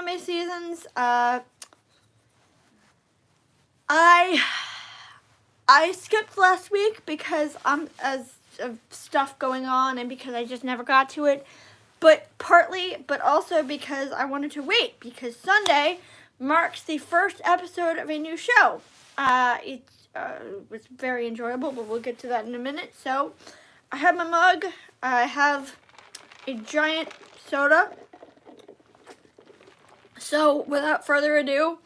anime seasons. I skipped last week because as of stuff going on and because I just never got to it. But also because I wanted to wait because Sunday marks the first episode of a new show. It was very enjoyable, but we'll get to that in a minute. So I have my mug. I have a giant soda. So without further ado,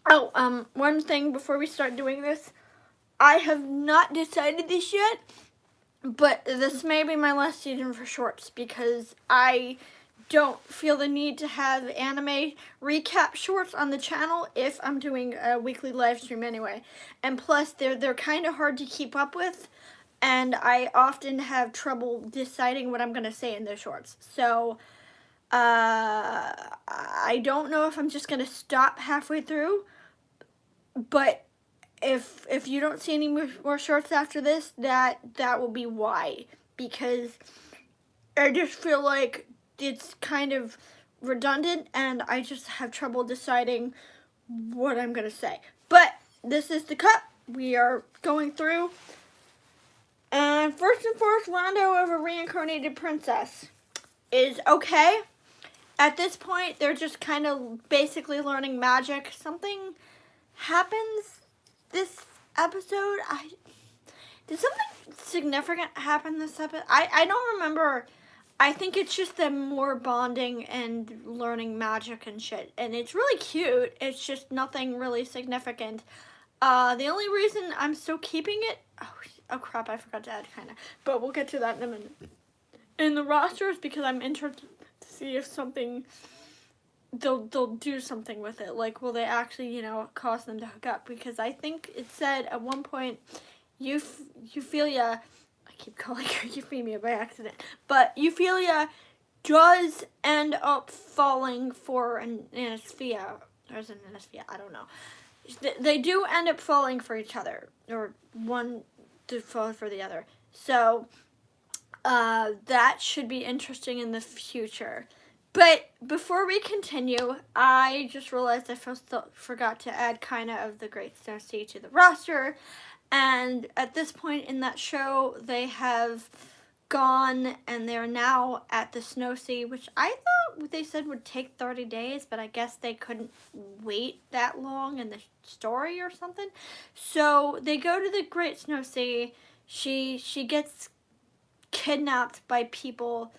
one thing before we start doing this, I have not decided this yet, but this may be my last season for shorts because I don't feel the need to have anime recap shorts on the channel if I'm doing a weekly live stream anyway. And plus, they're kind of hard to keep up with, and I often have trouble deciding what I'm going to say in those shorts. So, I don't know if I'm just going to stop halfway through, but if you don't see any more shorts after this, that will be why. Because I just feel like it's kind of redundant, and I just have trouble deciding what I'm going to say. But this is the cut. We are going through. And first and foremost, Rondo of a Reincarnated Princess is okay. At this point, they're just kind of basically learning magic. Something happens this episode. Did something significant happen this episode? I don't remember. I think it's just them more bonding and learning magic and shit. And it's really cute. It's just nothing really significant. The only reason I'm still keeping it... Oh crap, I forgot to add kinda. But we'll get to that in a minute. In the roster is because I'm interested to see if something... They'll do something with it. Like, will they actually, cause them to hook up? Because I think it said at one point, Euphyllia... I keep calling her Euphemia by accident. But Euphyllia does end up falling for an Anisphia. Or is it an Anisphia? I don't know. They do end up falling for each other. Or one to fall for the other. So, that should be interesting in the future. But before we continue, I just realized I forgot to add Kinda of the Great Snow Sea to the roster. And at this point in that show, they have gone and they're now at the Snow Sea, which I thought they said would take 30 days, but I guess they couldn't wait that long in the story or something. So they go to the Great Snow Sea. She gets kidnapped by people.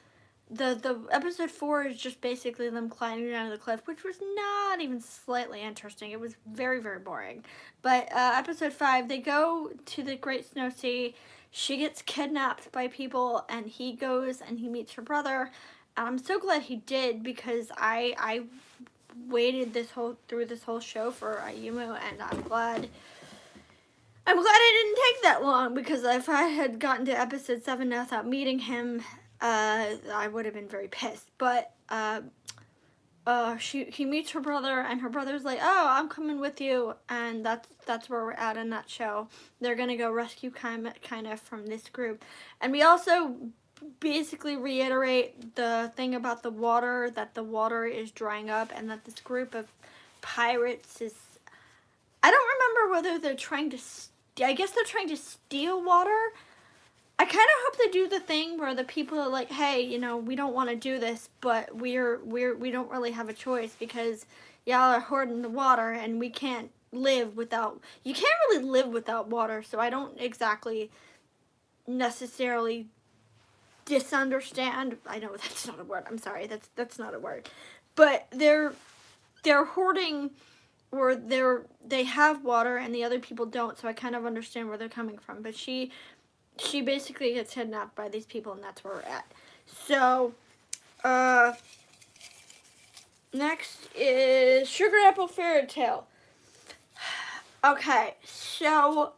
The episode 4 is just basically them climbing down the cliff, which was not even slightly interesting. It was very, very boring. But episode 5, they go to the Great Snow Sea. She gets kidnapped by people, and he goes and he meets her brother. And I'm so glad he did, because I waited through this whole show for Ayumu, and I'm glad it didn't take that long, because if I had gotten to episode 7 without meeting him, I would have been very pissed. But he meets her brother, and her brother's like, "Oh, I'm coming with you," and that's where we're at in that show. They're gonna go rescue Kinda from this group, and we also basically reiterate the thing about the water, that the water is drying up, and that this group of pirates is... I don't remember whether they're trying to... I guess they're trying to steal water. I kind of hope they do the thing where the people are like, "Hey, we don't want to do this, but we don't really have a choice because y'all are hoarding the water and we can't live without..." You can't really live without water, so I don't exactly necessarily disunderstand. I know that's not a word. I'm sorry. That's not a word. But they're hoarding, or they have water and the other people don't, so I kind of understand where they're coming from. But she basically gets kidnapped by these people, and that's where we're at. So, next is Sugar Apple Fairy Tale. Okay, so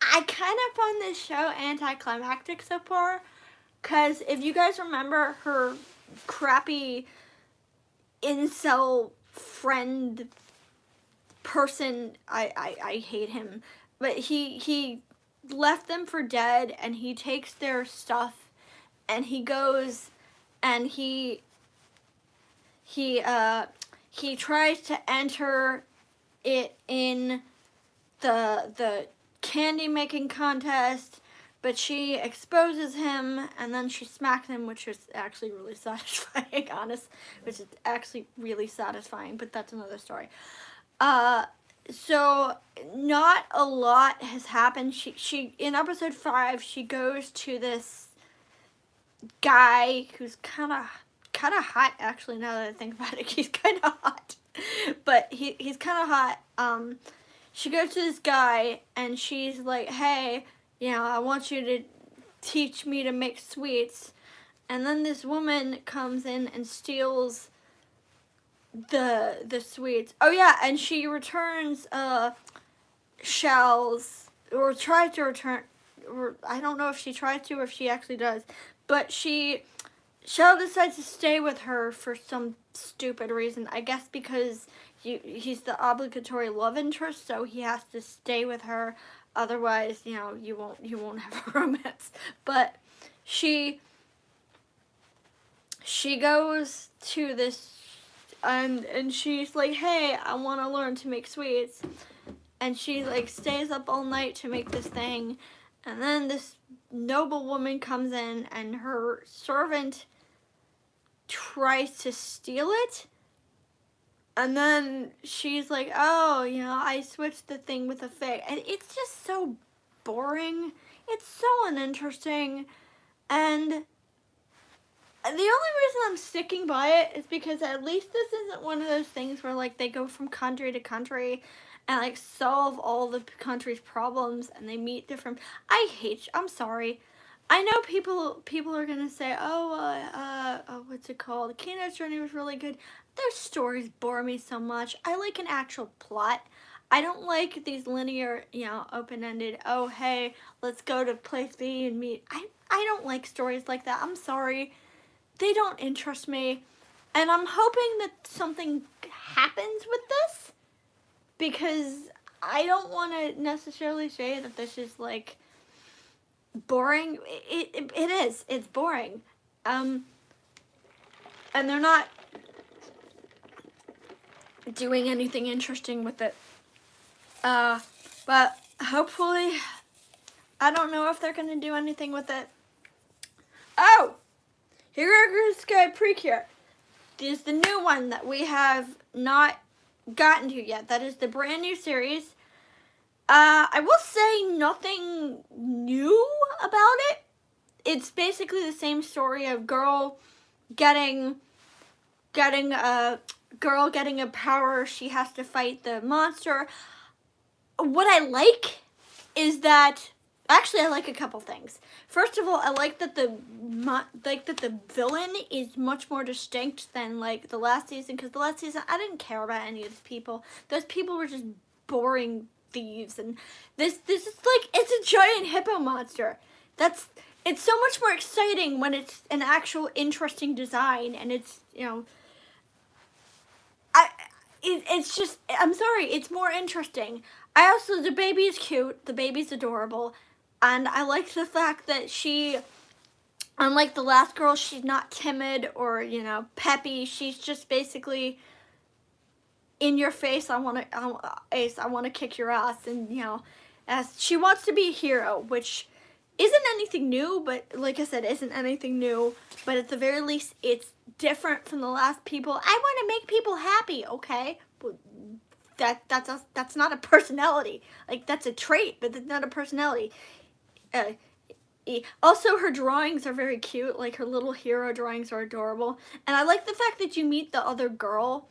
I kind of found this show anticlimactic so far, because if you guys remember her crappy incel friend person, I hate him, but he left them for dead, and he takes their stuff, and he goes and he he tries to enter it in the candy making contest, but she exposes him and then she smacks him, which is actually really satisfying, which is actually really satisfying, but that's another story. So not a lot has happened. She in episode 5, she goes to this guy who's kind of hot, actually, now that I think about it. He's kind of hot, but he's kind of hot. She goes to this guy and she's like, hey, I want you to teach me to make sweets. And then this woman comes in and steals the sweets. Oh yeah, and she returns shells, or tries to return, or I don't know if she tries to or if she actually does, but Shell decides to stay with her for some stupid reason. I guess because he's the obligatory love interest, so he has to stay with her. Otherwise, you won't have a romance. But she goes to this, and she's like, hey, I want to learn to make sweets. And she like stays up all night to make this thing. And then this noble woman comes in and her servant tries to steal it. And then she's like, oh, I switched the thing with a fig. And it's just so boring. It's so uninteresting. And the only reason I'm sticking by it is because at least this isn't one of those things where like they go from country to country and like solve all the country's problems and they meet different. I'm sorry. I know people are gonna say, what's it called? King's Journey was really good. Those stories bore me so much. I like an actual plot. I don't like these linear, open-ended, oh, hey, let's go to place B and meet. I don't like stories like that. I'm sorry. They don't interest me. And I'm hoping that something happens with this, because I don't want to necessarily say that this is, like, boring. It is. It's boring. And they're not doing anything interesting with it. But hopefully, I don't know if they're going to do anything with it. Oh! Hero Sky Precure is the new one that we have not gotten to yet. That is the brand new series. I will say nothing new about it. It's basically the same story of girl getting a power. She has to fight the monster. What I like is that, actually, I like a couple things. First of all, I like that the villain is much more distinct than like the last season, because the last season I didn't care about any of these people. Those people were just boring thieves, and this is like, it's a giant hippo monster. It's so much more exciting when it's an actual interesting design, and it's it's just, I'm sorry, it's more interesting. The baby is cute, the baby's adorable, and I like the fact that she, unlike the last girl, she's not timid or, peppy. She's just basically in your face. I want to kick your ass, and, as she wants to be a hero, which isn't anything new, but like I said, isn't anything new, but at the very least, it's different from the last people. I want to make people happy, okay? But that's not a personality. Like, that's a trait, but that's not a personality. Also, her drawings are very cute. Like, her little hero drawings are adorable. And I like the fact that you meet the other girl.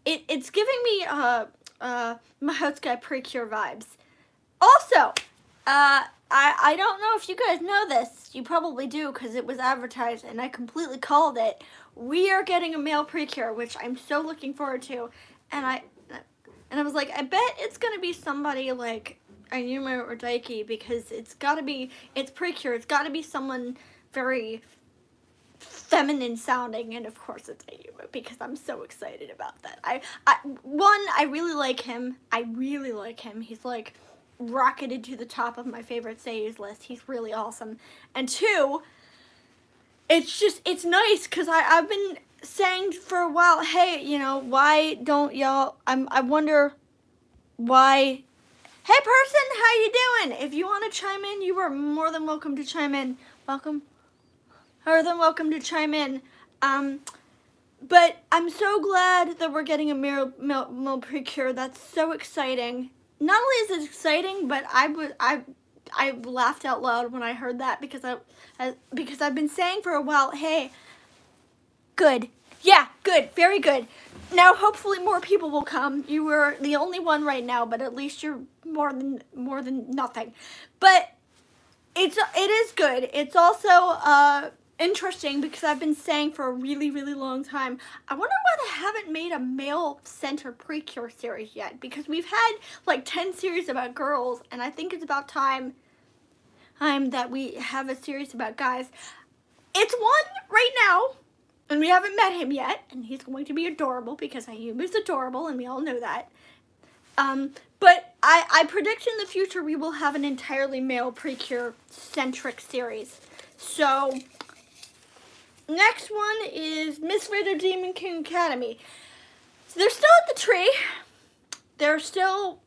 It's giving me Mahotsukai Precure vibes. Also, I don't know if you guys know this. You probably do, because it was advertised and I completely called it. We are getting a male Precure, which I'm so looking forward to. And I was like, I bet it's going to be somebody like Ayumu or Daiki, because it's Precure. It's got to be someone very feminine sounding, and of course it's Ayumu, because I'm so excited about that. I really like him. He's like rocketed to the top of my favorite seiyus list. He's really awesome. And two, it's nice, because I've been saying for a while, hey, you know, why don't y'all, I wonder why, hey person, how you doing? If you want to chime in, you are more than welcome to chime in. More than welcome to chime in. But I'm so glad that we're getting a meal precure. That's so exciting. Not only is it exciting, but I laughed out loud when I heard that because because I've been saying for a while, hey, good. Yeah, good. Very good. Now hopefully more people will come. You were the only one right now, but at least you're more than nothing. But it is good. It's also interesting because I've been saying for a really, really long time, I wonder why they haven't made a male-centered Precure series yet, because we've had like 10 series about girls, and I think it's about time that we have a series about guys. It's one right now, and we haven't met him yet, and he's going to be adorable because Ayub is adorable, and we all know that. But I predict in the future we will have an entirely male Precure-centric series. So, next one is Misfit of Demon King Academy. So they're still at the tree. They're still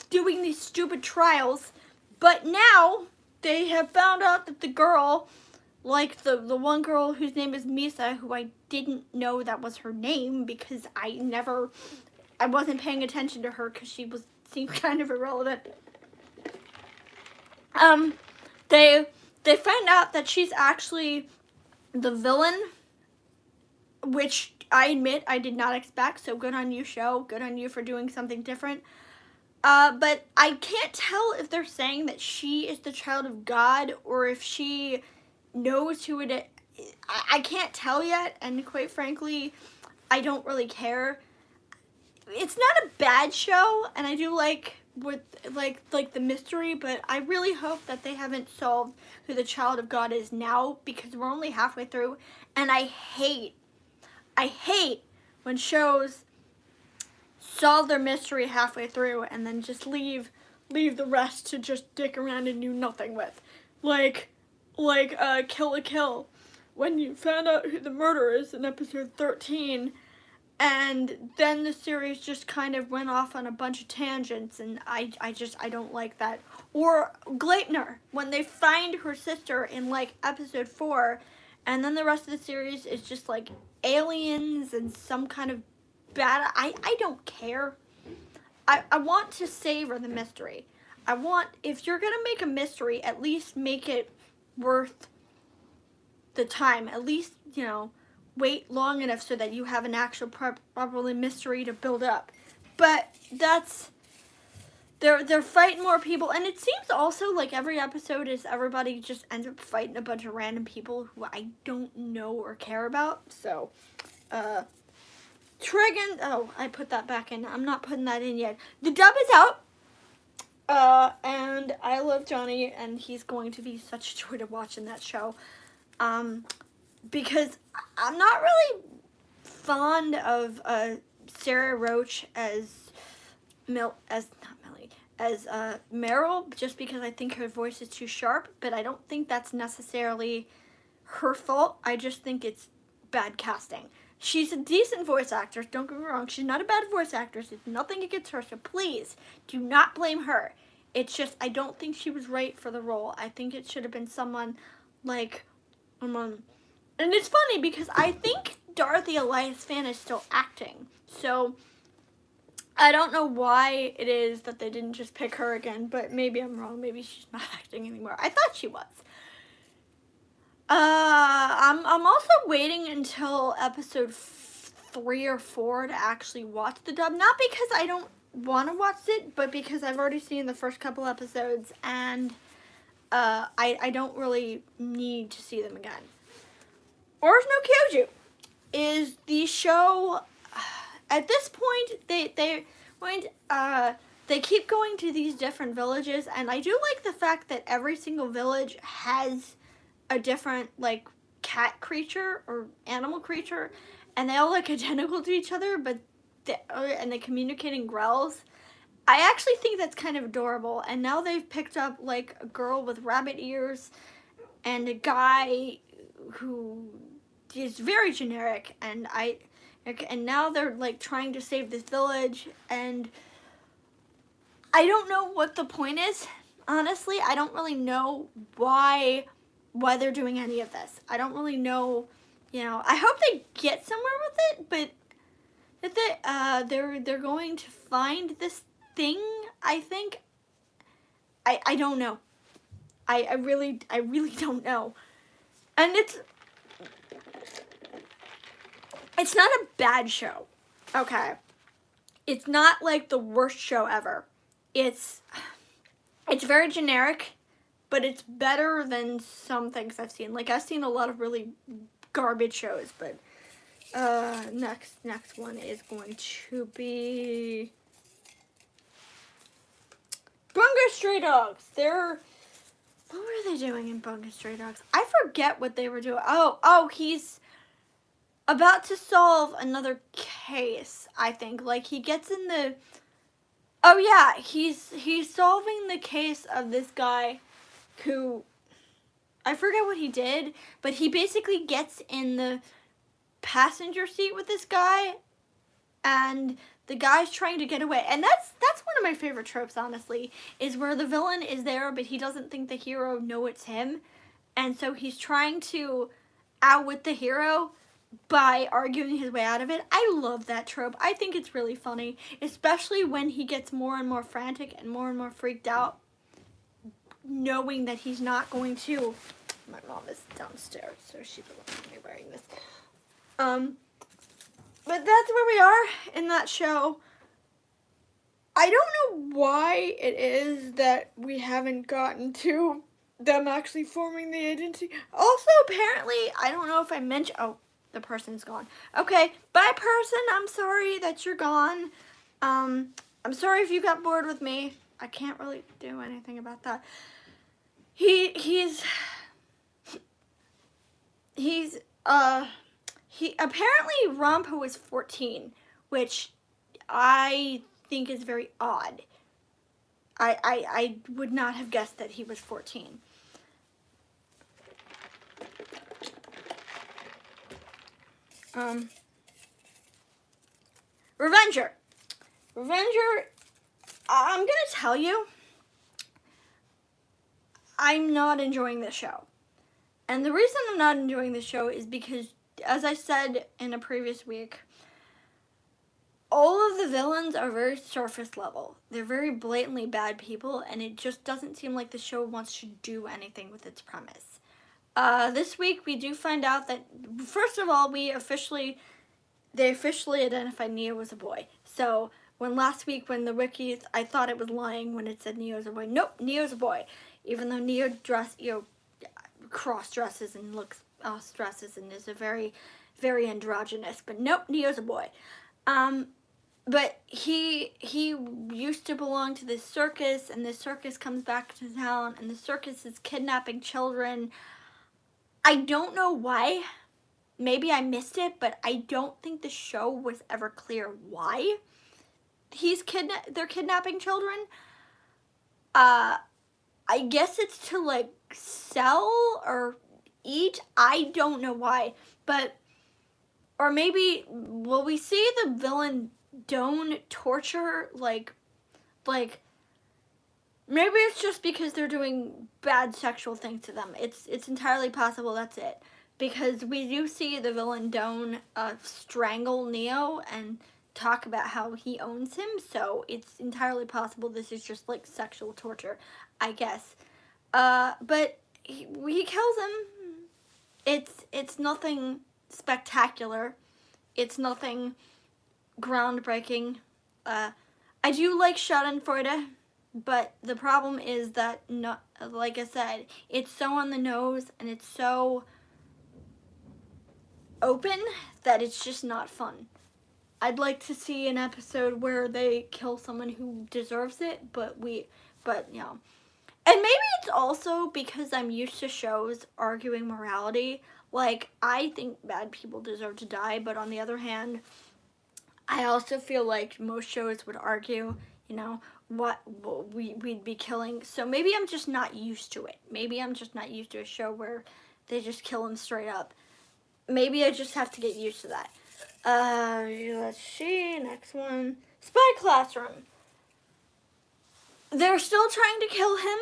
doing these stupid trials. But now they have found out that the girl, like the one girl whose name is Misa, who I didn't know that was her name because I wasn't paying attention to her because she seemed kind of irrelevant. They find out that she's actually the villain, which I admit I did not expect, so good on you, show. Good on you for doing something different. But I can't tell if they're saying that she is the child of God or if she knows who it is. I can't tell yet, and quite frankly, I don't really care. It's not a bad show, and I do like the mystery, but I really hope that they haven't solved who the child of God is now, because we're only halfway through, and I hate when shows solve their mystery halfway through and then just leave the rest to just dick around and do nothing with. Like Kill la Kill, when you found out who the murderer is in episode 13, and then the series just kind of went off on a bunch of tangents, and I don't like that. Or Gleipnir, when they find her sister in like episode 4, and then the rest of the series is just like aliens and some kind of bad. I don't care. I want to savor the mystery. If you're gonna make a mystery, at least make it worth the time. At least, you know, wait long enough so that you have an actual properly mystery to build up. But they're fighting more people, and it seems also like every episode is everybody just ends up fighting a bunch of random people who I don't know or care about. So, Trigun, oh, I put that back in. I'm not putting that in yet. The dub is out. And I love Johnny, and he's going to be such a joy to watch in that show. Because I'm not really fond of Sarah Roach as Meryl, just because I think her voice is too sharp, but I don't think that's necessarily her fault. I just think it's bad casting. She's a decent voice actress, don't get me wrong. She's not a bad voice actress. It's nothing against her, so please do not blame her. It's just I don't think she was right for the role. I think it should have been someone like and it's funny because I think Dorothy Elias-Fan is still acting. So I don't know why it is that they didn't just pick her again, but maybe I'm wrong. Maybe she's not acting anymore. I thought she was. I'm also waiting until episode 3 or 4 to actually watch the dub. Not because I don't want to watch it, but because I've already seen the first couple episodes, and I don't really need to see them again. Orange no Kyoju is the show. At this point, they keep going to these different villages, and I do like the fact that every single village has a different like cat creature or animal creature, and they all look identical to each other, but they communicate in growls. I actually think that's kind of adorable. And now they've picked up like a girl with rabbit ears and a guy who is very generic, and now they're like trying to save this village, and I don't know what the point is. Honestly, I don't really know why they're doing any of this. I don't really know, I hope they get somewhere with it, but that they're going to find this thing, I think. I don't know. I really don't know. And it's not a bad show. Okay. It's not like the worst show ever. It's very generic, but it's better than some things I've seen. Like, I've seen a lot of really garbage shows, but next one is going to be Bungo Stray Dogs. What were they doing in Bungo Stray Dogs? I forget what they were doing. Oh, he's about to solve another case, I think. Like, he gets in the... Oh, yeah, he's solving the case of this guy who... I forget what he did, but he basically gets in the passenger seat with this guy, and the guy's trying to get away. And that's one of my favorite tropes, honestly, is where the villain is there, but he doesn't think the hero know it's him. And so he's trying to outwit the hero by arguing his way out of it. I love that trope. I think it's really funny, especially when he gets more and more frantic and more freaked out, knowing that he's not going to... My mom is downstairs, so she doesn't want me wearing this. But that's where we are in that show. I don't know why it is that we haven't gotten to them actually forming the agency. Also, apparently, I don't know if I mentioned... Oh, the person's gone. Okay, bye, person. I'm sorry that you're gone. I'm sorry if you got bored with me. I can't really do anything about that. He apparently Rampo was 14, which I think is very odd. I would not have guessed that he was 14. Revenger, I'm gonna tell you, I'm not enjoying this show. And the reason I'm not enjoying this show is because, as I said in a previous week, all of the villains are very surface level. They're very blatantly bad people, and it just doesn't seem like the show wants to do anything with its premise. This week, we do find out that, first of all, they officially identified Neo as a boy. So, last week when the wiki, I thought it was lying when it said Neo's a boy. Nope, Neo's a boy. Even though Neo cross-dresses and dresses and is a very, very androgynous. But nope, Neo's a boy. But he used to belong to this circus, and this circus comes back to town, and the circus is kidnapping children. I don't know why. Maybe I missed it, but I don't think the show was ever clear why they're kidnapping children. I guess it's to, like, sell or eat. I don't know why, but... Or maybe, will we see the villain Doan torture, like, maybe it's just because they're doing bad sexual things to them. It's entirely possible that's it. Because we do see the villain Doan strangle Neo and talk about how he owns him, so it's entirely possible this is just, like, sexual torture, I guess. But he kills him. It's nothing spectacular. It's nothing groundbreaking. I do like Schadenfreude, but the problem is that, like I said, it's so on the nose and it's so open that it's just not fun. I'd like to see an episode where they kill someone who deserves it, but you know. And maybe it's also because I'm used to shows arguing morality. Like, I think bad people deserve to die, but on the other hand, I also feel like most shows would argue, you know, what we'd be killing. So maybe I'm just not used to it. Maybe I'm just not used to a show where they just kill them straight up. maybe I just have to get used to that. Let's see, next one. Spy Classroom. They're still trying to kill him.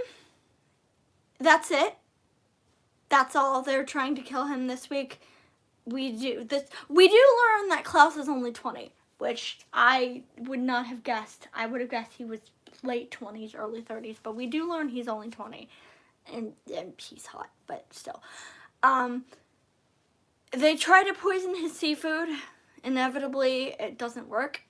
That's it. That's all. They're trying to kill him this week. We do learn that Klaus is only 20, which I would not have guessed. I would have guessed he was late 20s, early 30s, but we do learn he's only 20, and he's hot, but still. They try to poison his seafood. Inevitably, it doesn't work.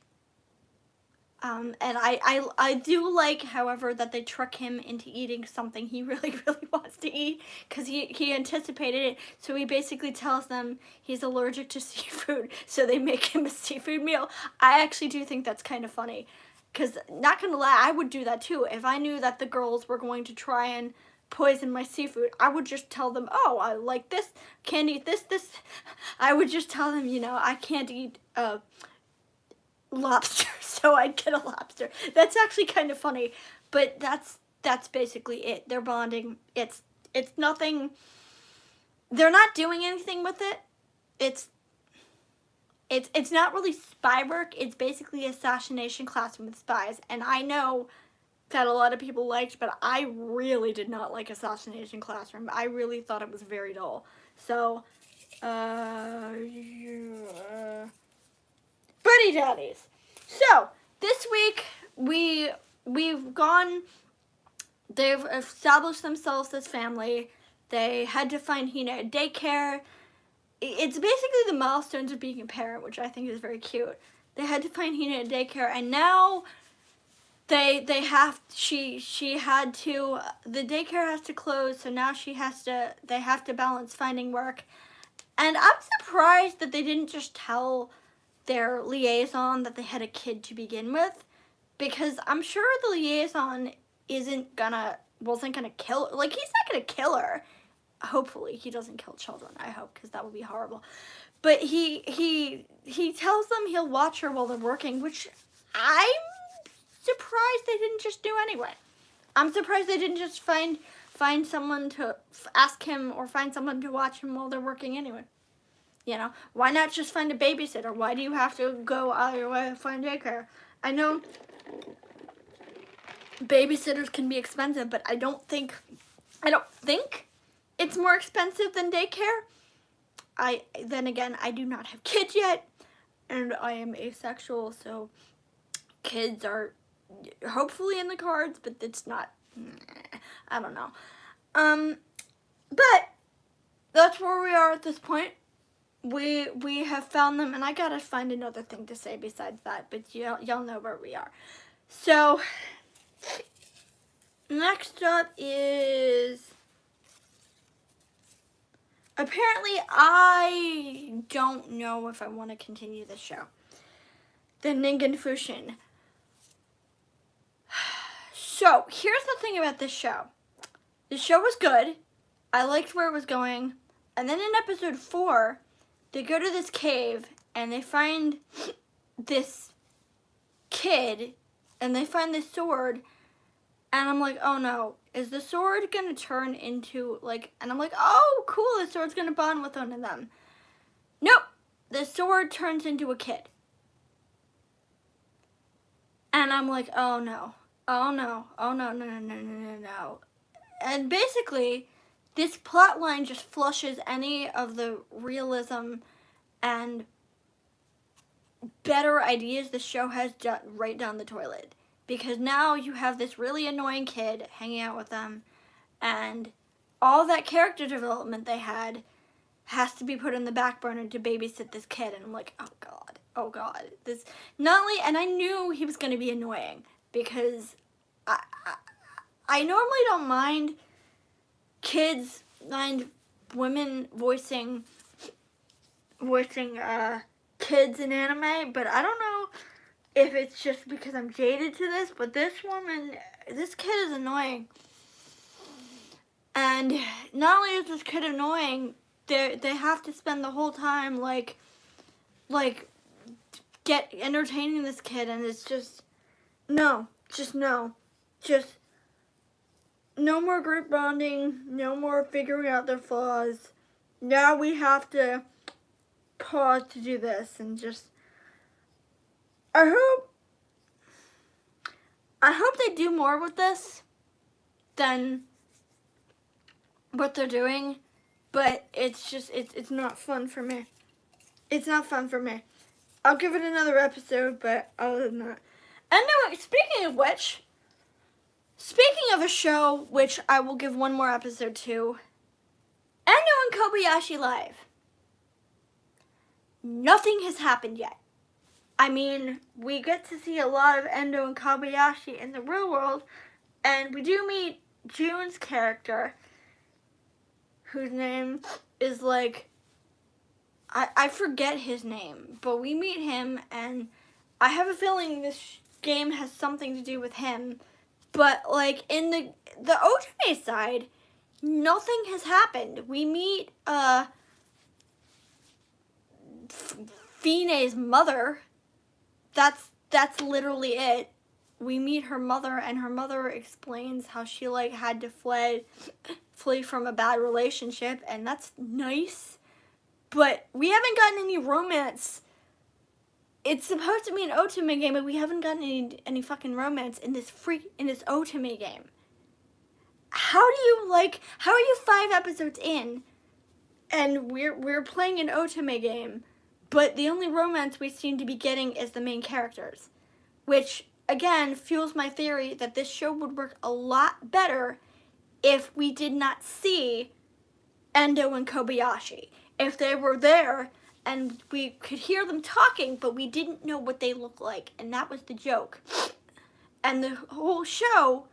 And I do like, however, that they trick him into eating something he really, really wants to eat, because he anticipated it. So he basically tells them he's allergic to seafood, so they make him a seafood meal. I actually do think that's kind of funny, because, not gonna lie, I would do that too. If I knew that the girls were going to try and poison my seafood, I would just tell them, oh, I like this, can't eat this. I would just tell them, I can't eat lobster, so I'd get a lobster. That's actually kind of funny, but that's basically it. They're bonding. It's nothing. They're not doing anything with it. It's not really spy work. It's basically Assassination Classroom with spies, and I know that a lot of people liked, but I really did not like Assassination Classroom. I really thought it was very dull. So, Buddy Daddies. So, this week, we've gone, they've established themselves as family. They had to find Hina at daycare. It's basically the milestones of being a parent, which I think is very cute. They had to find Hina at daycare, and now the daycare has to close, so now they have to balance finding work. And I'm surprised that they didn't just tell their liaison that they had a kid to begin with, because I'm sure the liaison wasn't gonna kill, like, he's not gonna kill her. Hopefully he doesn't kill children, I hope, because that would be horrible. But he tells them he'll watch her while they're working, which I'm surprised they didn't just do anyway. I'm surprised they didn't just find someone to ask him, or find someone to watch him while they're working anyway. Why not just find a babysitter? Why do you have to go out of your way to find daycare? I know babysitters can be expensive, but I don't think it's more expensive than daycare. Then again, I do not have kids yet, and I am asexual, so kids are hopefully in the cards, but it's not. I don't know. But that's where we are at this point. We have found them, and I gotta find another thing to say besides that, but y'all know where we are. So, next up is, apparently I don't know if I want to continue the show. The Ningen Fushin. So, here's the thing about this show. The show was good. I liked where it was going. And then in episode 4, they go to this cave, and they find this kid, and they find this sword, and I'm like, oh no, is the sword gonna turn into, and I'm like, oh cool, the sword's gonna bond with one of them. Nope, the sword turns into a kid. And I'm like, oh no, no. And basically, this plot line just flushes any of the realism and better ideas the show has right down the toilet. Because now you have this really annoying kid hanging out with them, and all that character development they had has to be put on the back burner to babysit this kid. And I'm like, oh god. This, not only, and I knew he was going to be annoying, because I normally don't mind women voicing kids in anime, but I don't know if it's just because I'm jaded to this, but this kid is annoying. And not only is this kid annoying, they have to spend the whole time entertaining this kid, and it's just no more group bonding, no more figuring out their flaws. Now we have to pause to do this and just, I hope they do more with this than what they're doing, but it's just, it's not fun for me. It's not fun for me. I'll give it another episode, but other than that. And now, speaking of which, speaking of a show which I will give one more episode to, Endo and Kobayashi Live. Nothing has happened yet. I mean, we get to see a lot of Endo and Kobayashi in the real world, and we do meet June's character, whose name is like, I forget his name, but we meet him, and I have a feeling this game has something to do with him, but like in the Otome side, nothing has happened. We meet Fine's mother. That's literally it. We meet her mother, and her mother explains how she like had to flee from a bad relationship, and that's nice. But we haven't gotten any romance. It's supposed to be an Otome game, but we haven't gotten any fucking romance in this Otome game. How are you 5 episodes in, and we're playing an Otome game, but the only romance we seem to be getting is the main characters, which again fuels my theory that this show would work a lot better if we did not see Endo and Kobayashi. If they were there and we could hear them talking, but we didn't know what they looked like, and that was the joke. And the whole show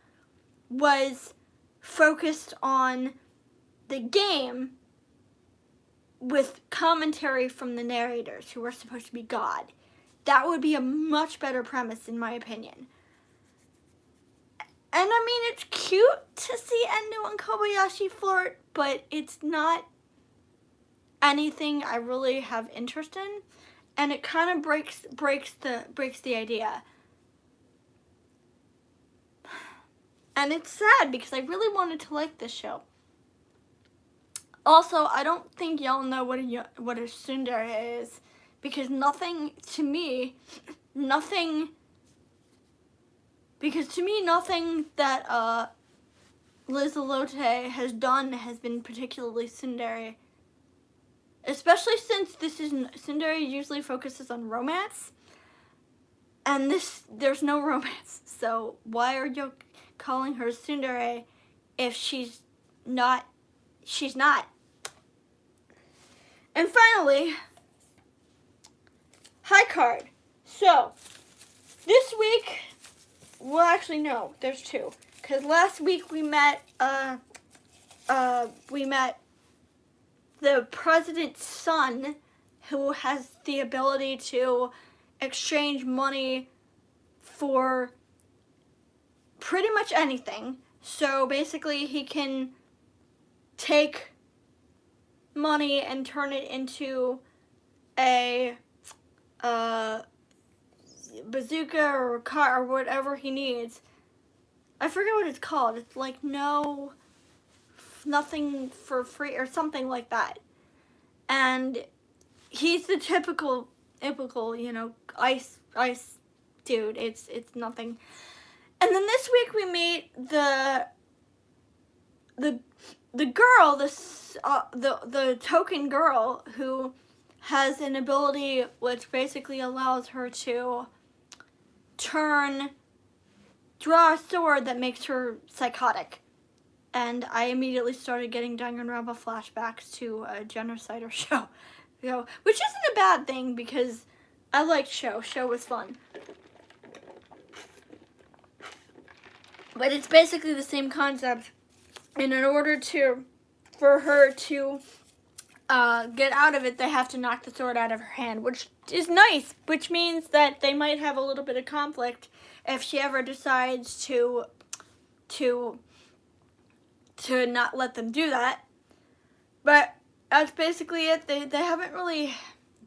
was focused on the game with commentary from the narrators, who were supposed to be God. That would be a much better premise, in my opinion. And I mean, it's cute to see Endo and Kobayashi flirt, but it's not anything I really have interest in, and it kind of breaks the idea. And it's sad because I really wanted to like this show. Also, I don't think y'all know what a tsundere is, because nothing that Liz Elote has done has been particularly tsundere. Especially since tsundere usually focuses on romance, and there's no romance. So why are you calling her tsundere if she's not? She's not. And finally, high card. So this week, well, actually no, there's 2, because last week we met the president's son, who has the ability to exchange money for pretty much anything. So basically he can take money and turn it into a bazooka or a car or whatever he needs. I forget what it's called. It's like nothing for free or something like that. And he's the typical, ice dude. It's nothing. And then this week we meet the girl, the token girl, who has an ability which basically allows her to draw a sword that makes her psychotic. And I immediately started getting Danganronpa flashbacks to a Genocider show, which isn't a bad thing because I liked Show. Show was fun. But it's basically the same concept, and in order for her to get out of it, they have to knock the sword out of her hand, which is nice, which means that they might have a little bit of conflict if she ever decides to not let them do that. But that's basically it. They haven't really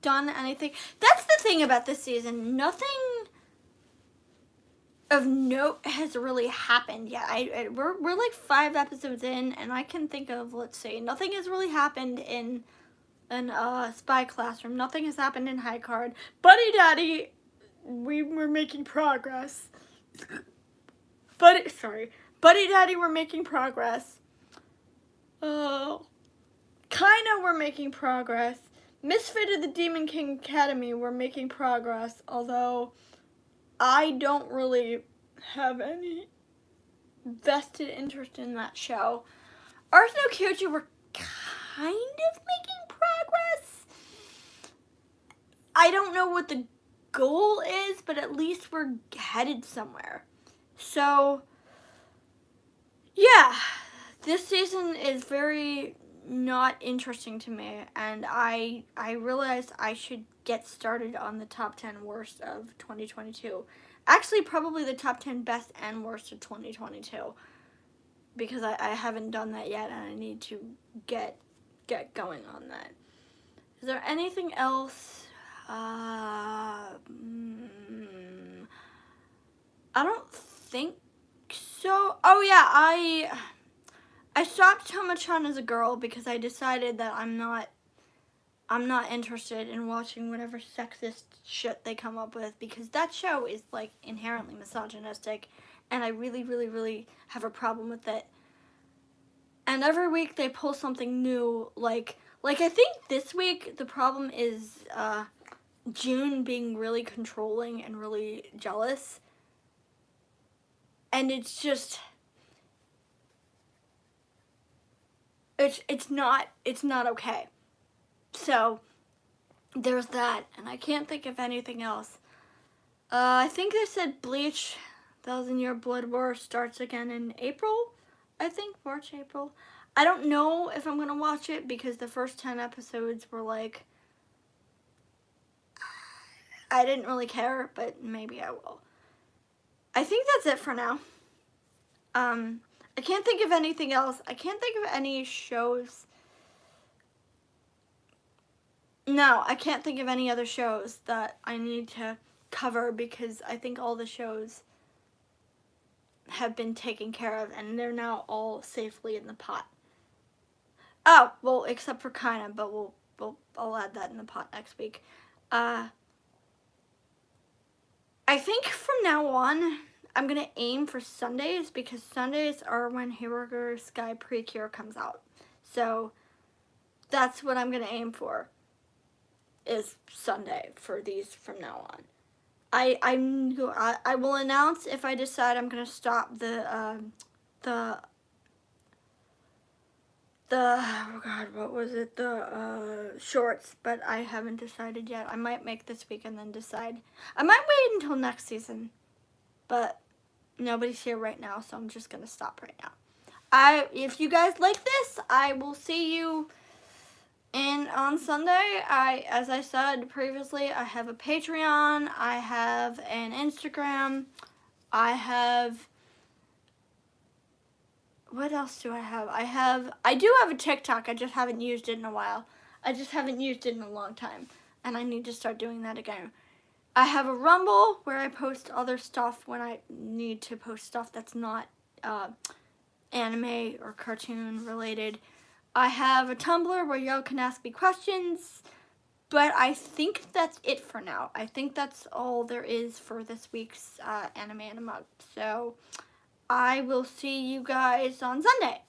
done anything. That's the thing about this season. Nothing of note has really happened yet. We're like 5 episodes in, and I can think of, let's see, nothing has really happened in in Spy Classroom. Nothing has happened in High Card. Buddy Daddy, we were making progress. Buddy Daddy, we're making progress. Kinda we're making progress. Misfit of the Demon King Academy, we're making progress, although I don't really have any vested interest in that show. Arth no Kyoji, we're kind of making progress. I don't know what the goal is, but at least we're headed somewhere. So, yeah, this season is very not interesting to me, and I realized I should get started on the top 10 worst of 2022. Actually, probably the top 10 best and worst of 2022, because I haven't done that yet, and I need to get going on that. Is there anything else? I don't think so. Oh yeah, I stopped Tomo-chan as a girl because I decided that I'm not interested in watching whatever sexist shit they come up with, because that show is like inherently misogynistic, and I really, really, really have a problem with it. And every week they pull something new, like I think this week the problem is June being really controlling and really jealous. And it's just, it's not okay. So there's that, and I can't think of anything else. I think they said Bleach, 1,000-Year Blood War starts again in April. I think March, April. I don't know if I'm gonna watch it because the first 10 episodes were like, I didn't really care, but maybe I will. I think that's it for now. I can't think of anything else. I can't think of any shows. No, I can't think of any other shows that I need to cover because I think all the shows have been taken care of and they're now all safely in the pot. Oh, well, except for Kinda, but I'll add that in the pot next week. I think from now on, I'm going to aim for Sundays because Sundays are when Hirogar Sky Precure comes out. So that's what I'm going to aim for, is Sunday for these from now on. I will announce if I decide I'm going to stop the oh god, what was it? The shorts, but I haven't decided yet. I might make this week and then decide. I might wait until next season, but nobody's here right now, so I'm just gonna stop right now. If you guys like this, I will see you on Sunday. As I said previously, I have a Patreon, I have an Instagram, what else do I have? I do have a TikTok. I just haven't used it in a while. I just haven't used it in a long time, and I need to start doing that again. I have a Rumble where I post other stuff when I need to post stuff that's not anime or cartoon related. I have a Tumblr where y'all can ask me questions, but I think that's it for now. I think that's all there is for this week's Anime and a Mug. So I will see you guys on Sunday.